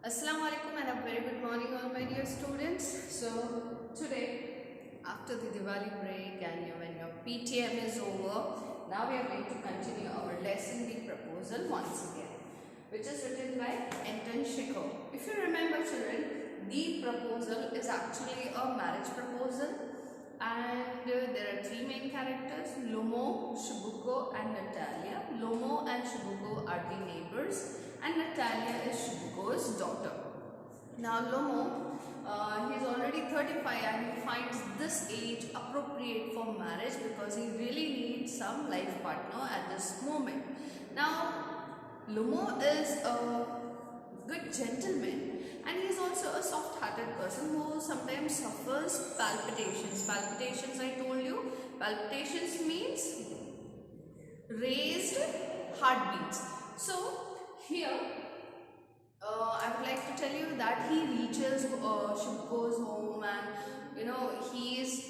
Assalamu alaikum and a very good morning all my dear students. So today after the Diwali break and when your PTM is over, now we are going to continue our lesson The Proposal once again, which is written by Anton Chekhov. If you remember children, The Proposal is actually a marriage proposal and there are three main characters, Lomo, Shibuko and Natalia. Lomo and Shibuko are the neighbors and Natalia is Shibuko's daughter. Now Lomo, he's already 35 and he finds this age appropriate for marriage because he really needs some life partner at this moment. Now Lomo is a good gentleman and he is also a soft-hearted person who sometimes suffers palpitations. Palpitations, I told you, palpitations means raised heartbeats. So here I would like to tell you that he reaches Shibuko's home and he is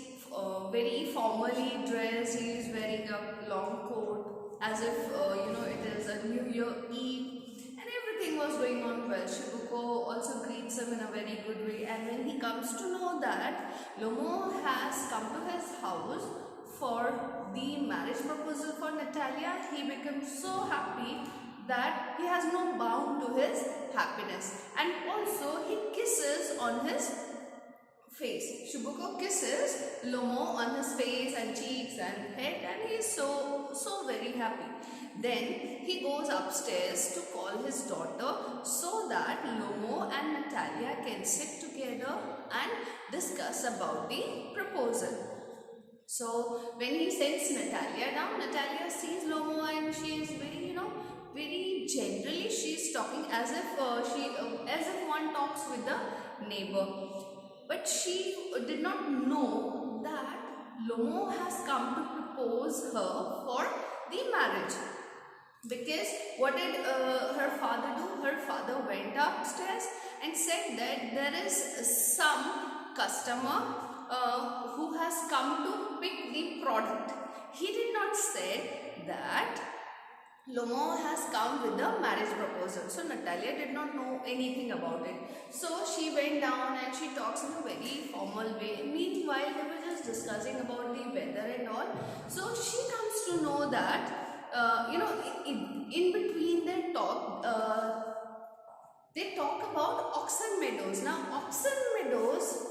very formally dressed. He is wearing a long coat as if it is a New Year Eve. Everything was going on well. Shibuko also greets him in a very good way, and when he comes to know that Lomo has come to his house for the marriage proposal for Natalia, he becomes so happy that he has no bound to his happiness, and also he kisses on his face. Shibuko kisses Lomo on his face and cheeks and head, and he is so very happy. Then he goes upstairs to call his daughter so that Lomo and Natalia can sit together and discuss about the proposal. So when he sends Natalia down, Natalia sees Lomo and she is very, very generally she is talking as if one talks with the neighbor. But she did not know that Lomo has come to propose her for the marriage. Because what did her father do? Her father went upstairs and said that there is some customer who has come to pick the product. He did not say that Lomo has come with the marriage proposal. So Natalia did not know anything about it. So she went down and she talks in a very formal way. Meanwhile, they were just discussing about the weather and all. So she comes to know that in between their talk, they talk about oxen meadows. Now, oxen meadows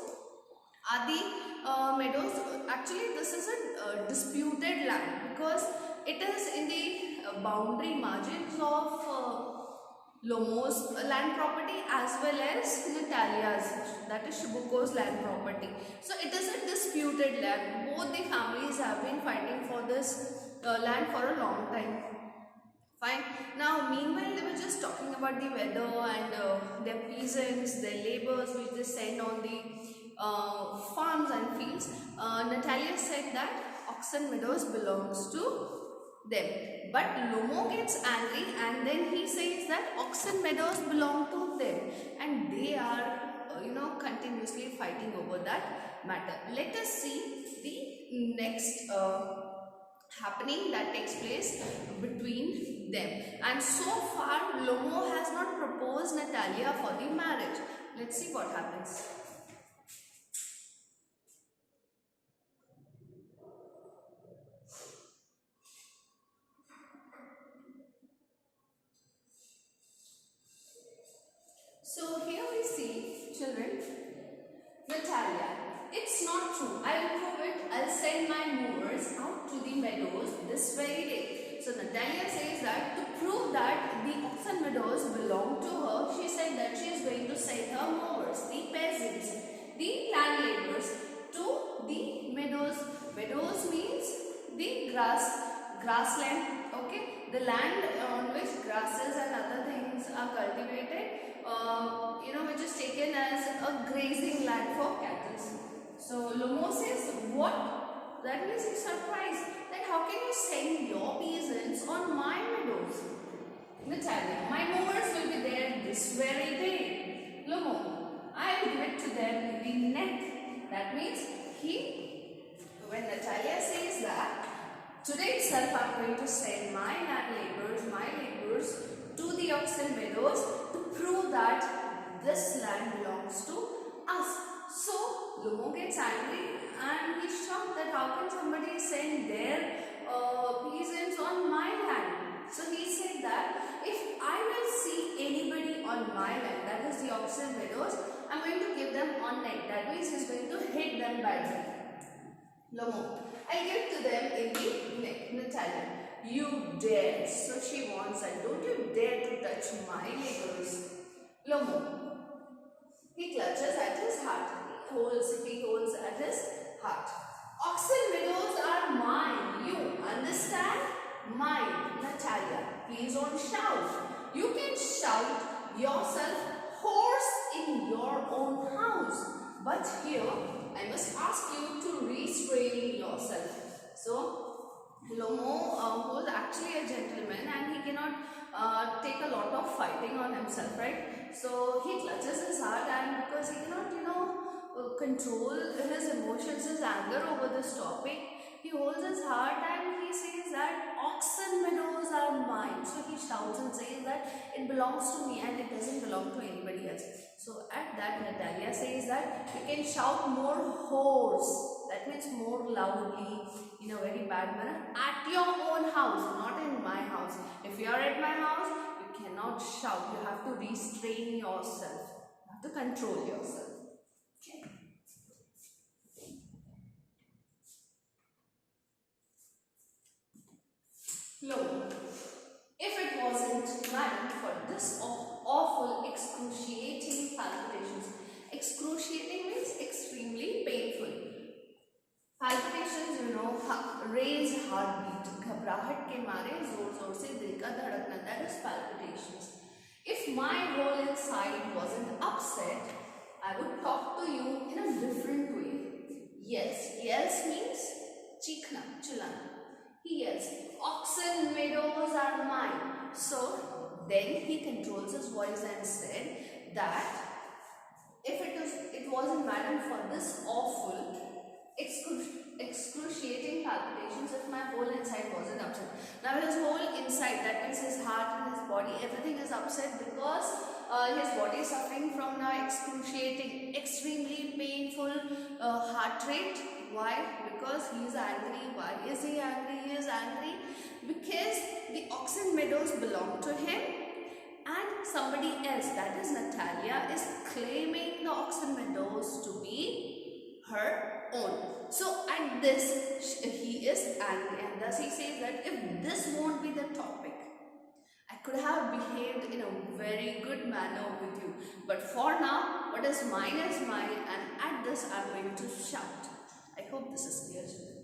are the meadows. Actually, this is a disputed land because it is in the boundary margins of Lomo's land property as well as Natalia's, that is Shibuko's land property. So it is a disputed land. Both the families have been fighting for this land for a long time. Fine. Now meanwhile they were just talking about the weather and their peasants, their labours which they send on the farms and fields. Natalia said that oxen meadows belongs to them. But Lomo gets angry and then he says that oxen meadows belong to them and they are continuously fighting over that matter. Let us see the next happening that takes place between them. And so far Lomo has not proposed Natalia for the marriage. Let's see what happens. So here we see children, Natalia, it's not true. I'll prove it. I'll send my movers out to the meadows this very day. So Natalia says that to prove that the oxen meadows belong to her, she said that she is going to send her movers, the peasants, the land laborers to the meadows. Meadows means the grassland, okay? The land on which grasses and other things are cultivated, which is taken as a grazing land for cattle. So Lomo says, what? That means he's surprised that how can you send your peasants on my meadows? Natalia, my movers will be there this very day. Lomo, I will give it to them in the neck. That means when Natalia says that, today itself I am going to send my land laborers, to the oxen meadows to prove that Lomo gets angry and he's shocked that how can somebody send their peasants on my land. So he said that if I will see anybody on my land, that is the oxen meadows, I'm going to give them on neck. That means he's going to hit them badly. Lomo, I'll give to them in the neck. Natalia, you dare. So she warns that don't you dare to touch my meadows. Lomo, he clutches at his heart. He holds at his heart. Oxen meadows are mine. You understand? Mine. Natalia, please don't shout. You can shout yourself hoarse in your own house. But here, I must ask you to restrain yourself. So, Lomo, who is actually a gentleman and he cannot take a lot of fighting on himself, right? So, he clutches his heart, and because he cannot, control his emotions, his anger over this topic, he holds his heart and he says that oxen meadows are mine. So, he shouts and says that it belongs to me and it doesn't belong to anybody else. So, at that, Natalia says that you can shout more hoarse, that means more loudly, in a very bad manner, at your own house, not in my house. If you are at my house, you cannot shout. You have to restrain yourself. You have to control yourself. Okay. Low. If it wasn't meant for this awful, excruciating palpitations. Excruciating means extremely painful. Palpitations, raise heartbeat. घबराहट के मारे जोर-जोर से दिल का धड़कना. That is palpitations. If my whole inside wasn't upset, I would talk to you in a different way. Yes. Yes means chikna, chillana. He yells, oxen meadows are mine. So then he controls his voice and said that if it wasn't meant for this awful, excruciating palpitations, if my whole inside wasn't upset. Now his whole inside, that means his heart and his body, everything is upset because his body is suffering from now excruciating, extremely painful heart rate. Why? Because he is angry. Why is he angry? He is angry because the oxen meadows belong to him and somebody else, that is Natalia, is claiming the oxen meadows to be her own. So at this he is angry, and thus he says that if this won't be the topic, I could have behaved in a very good manner with you, but for now what is mine, and at this I am going to shout. I hope this is clear, children.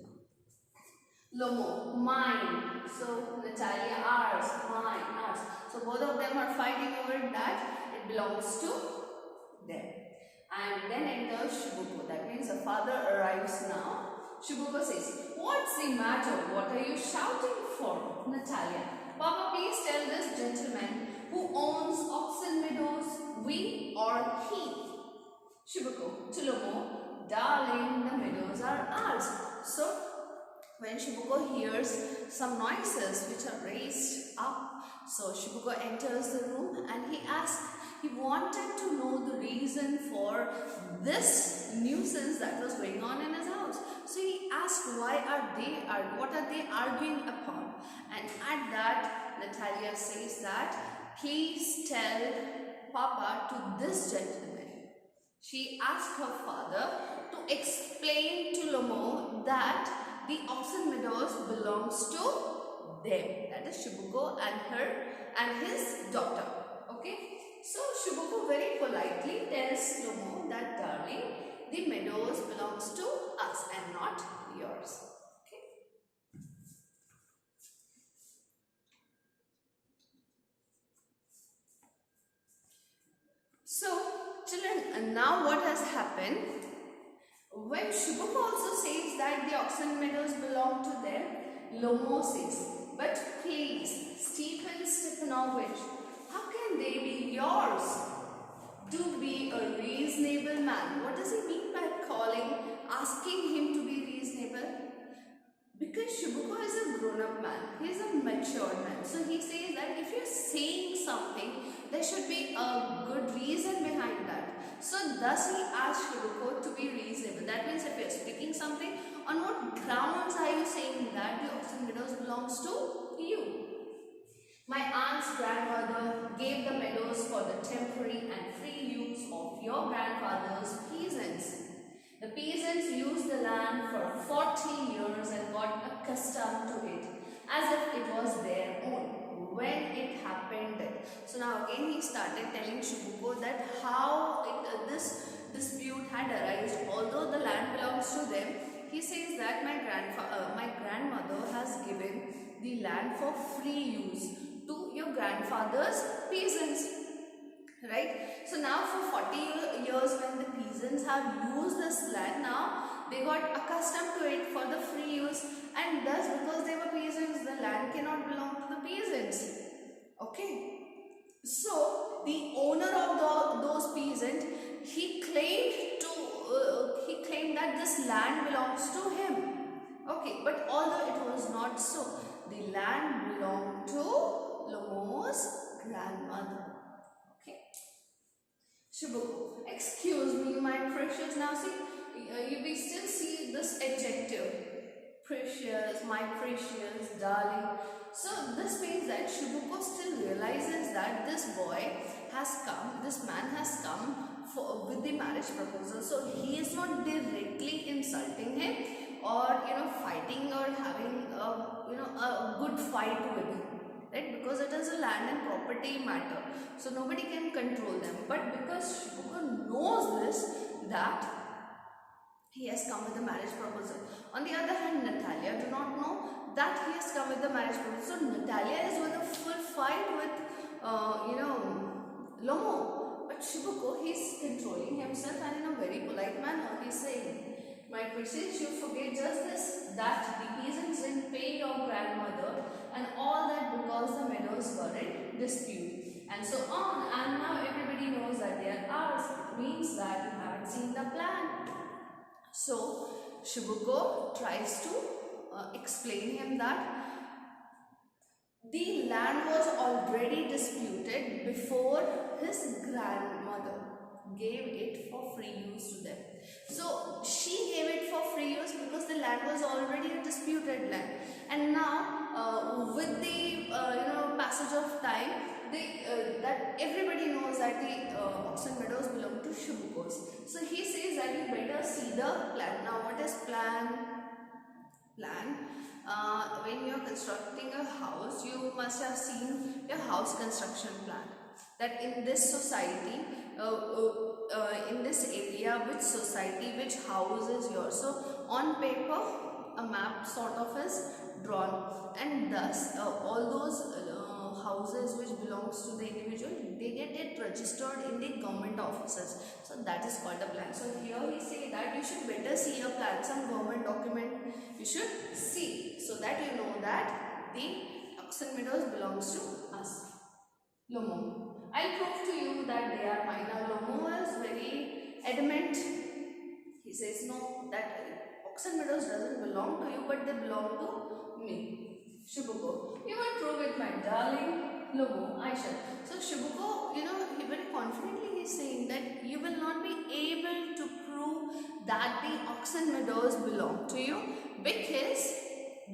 Lomo, mine. So Natalia, ours, mine, ours. So both of them are fighting over that it belongs to them. And then enters Shibuko. That means the father arrives now. Shibuko says, what's the matter? What are you shouting for? Natalia, Papa, please tell this gentleman who owns oxen meadows, we or he? Shibuko, to Lomo, darling, the meadows are ours. So when Shibuko hears some noises which are raised up, so Shibuko enters the room and he wanted to know the reason for this nuisance that was going on in his house. So he asked what are they arguing upon? And at that, Natalia says that, please tell Papa to this gentleman. She asked her father to explain to Lomo that the oxen meadows belongs to them. That is Shibuko and his daughter. Okay. So Shibuko very politely tells Lomo that, darling, the meadows belongs to us and not yours. Okay. So children, now what has happened? When Shibuko also says that the oxen meadows belong to them, Lomo says, but please, Stephen Stepanovich, how can they be yours? Do be a reasonable man. What does he mean by asking him to be reasonable? Because Shibuko is a grown-up man. He is a mature man. So he says that if you're saying something, there should be a good reason behind that. So thus he asked Shibuko to be reasonable. That That means if you're speaking something, on what grounds are you saying that the oxen meadows belongs to you? My aunt's grandmother gave the meadows for the temporary and free use of your grandfather's peasants. The peasants used the land for 40 years and got accustomed to it as if it was their own when it happened. So now again he started telling Shibuko that how this dispute had arisen. Although the land belongs to them, he says that my grandmother has given the land for free use to your grandfather's peasants. Right? So now for 40 years when the peasants have used this land, now they got accustomed to it for the free use, and thus because they were peasants, the land cannot belong to the peasants. Okay. So the owner of those peasants, he claimed that this land belongs to him. Okay, but although it was not so, the land belonged to Lomo's grandmother. Okay. Shibuko, excuse me, my precious. Now see, we still see this adjective, precious, my precious, darling. So this means that Shibuko still realizes that this boy has come, this man has come with the marriage proposal. So he is not directly insulting him or fighting or having a good fight with him. Right? Because it is a land and property matter, so nobody can control them. But because Shibuko knows this, that he has come with the marriage proposal. On the other hand, Natalia do not know that he has come with the marriage proposal. So Natalia is with a full fight with Lomo. But Shibuko, he is controlling himself, and in a very polite manner he is saying, my precious, you forget just this, that the peasants didn't pay your grandmother, and all that because the meadows were in dispute, and so on. And now everybody knows that they are ours. It means that you haven't seen the plan. So Shibuko tries to explain him that the land was already disputed before his grandmother gave it for free use to them. So she gave it for free use because the land was already a disputed land, and now with the passage of time, that everybody knows that the oxen meadows belong to Shibuko's. So he says that you better see the plan. Now what is plan? When you are constructing a house, you must have seen your house construction plan. That in this society, in this area, which society, which house is yours. So on paper, a map sort of is drawn, and thus all those houses which belongs to the individual, they get it registered in the government offices. So that is called a plan. So here we say that you should better see a plan, some government document you should see, so that you know that the oxen meadows belongs to us. Lomo, I'll prove to you that they are mine. Now Lomo is very adamant. He says no, that oxen meadows doesn't belong to you, but they belong to me. Shibuko, you will prove it, my darling. Lomo, I shall. So Shibuko, he very confidently is saying that you will not be able to prove that the oxen meadows belong to you, because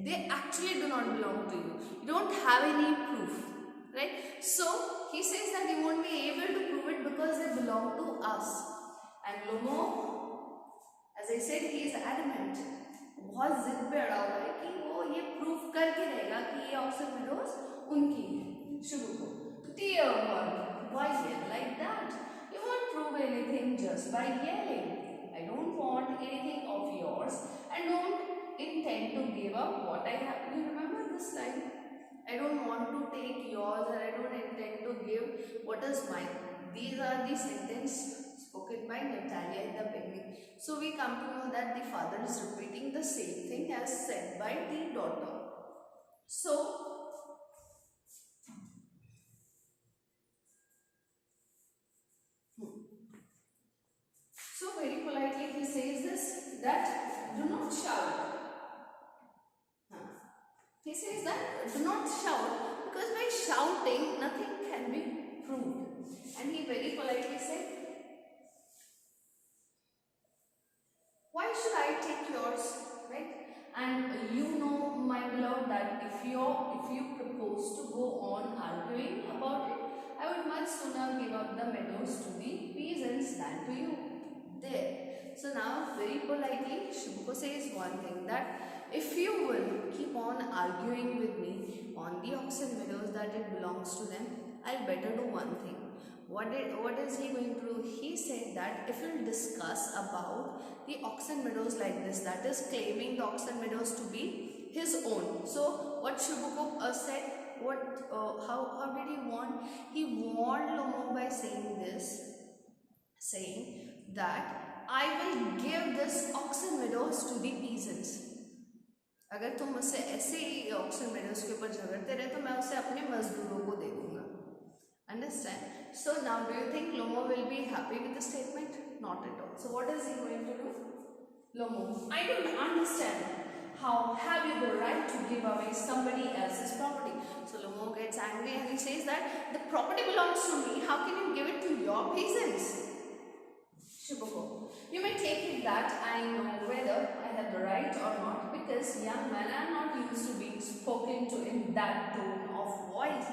they actually do not belong to you. You don't have any proof, right? So he says that you won't be able to prove it because they belong to us. And Lomo, as I said, he is adamant. बहुत जिद पे अड़ा हुआ है कि वो ये proof करके रहेगा कि ये ऑक्सन मेडोज उनकी है। Shibuko, dear one, why yell like that? You won't prove anything just by yelling. I don't want anything of yours and don't intend to give up what I have. You remember this line? I don't want to take yours and I don't intend to give what is mine. These are the sentences spoken by Natalia in the beginning. So we come to know that the father is repeating the same thing as said by the daughter. So very politely he says this, that do not shout. He says that do not shout, because by shouting nothing can be proved. And he very politely said, why choice, right? And you know, my beloved, that if you propose to go on arguing about it, I would much sooner give up the meadows to the peasants than to you. There. So now, very politely, Shibuko says one thing, that if you will keep on arguing with me on the oxen meadows that it belongs to them, I'll better do one thing. What is he going to do? He said that if we'll discuss about the oxen meadows like this, that is claiming the oxen meadows to be his own. So what Shibuko said, how did he warn? He warned Lomo by saying this, saying that I will give this oxen meadows to the peasants. अगर तुम मुझसे ऐसे ही oxen medals के ऊपर झगड़ते रहे तो मैं उसे अपने मजदूरों को दे दूंगा. Understand? So now, do you think Lomo will be happy with the statement? Not at all. So what is he going to do? Lomo, I don't understand. How have you the right to give away somebody else's property? So Lomo gets angry and he says that the property belongs to me. How can you give it to your peasants? Shibuko, you may take it that I know whether I have the right or not, because young men are not used to being spoken to in that tone of voice,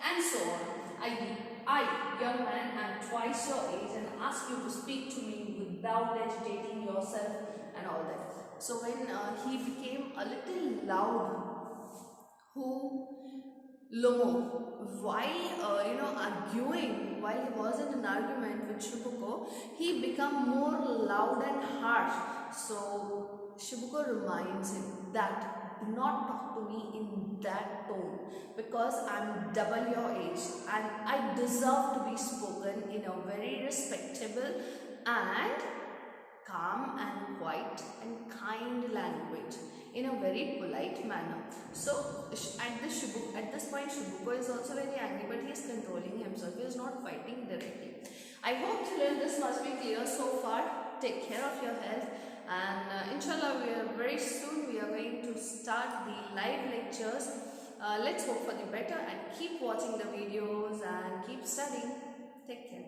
and so on. I, young man, am twice your age and ask you to speak to me without agitating yourself and all that. So when he became a little loud, Lomo, while arguing, while he was in an argument with Shibuko, he became more loud and harsh. So Shibuko reminds him that do not talk to me in that tone, because I'm double your age and I deserve to be spoken in a very respectable and calm and quiet and kind language, in a very polite manner. So at this point Shibuko is also very angry, but he is controlling himself. He is not fighting directly. I hope children this must be clear so far. Take care of your health, and inshallah very soon we are going to start the live lectures. Let's hope for the better and keep watching the videos and keep studying. Take care.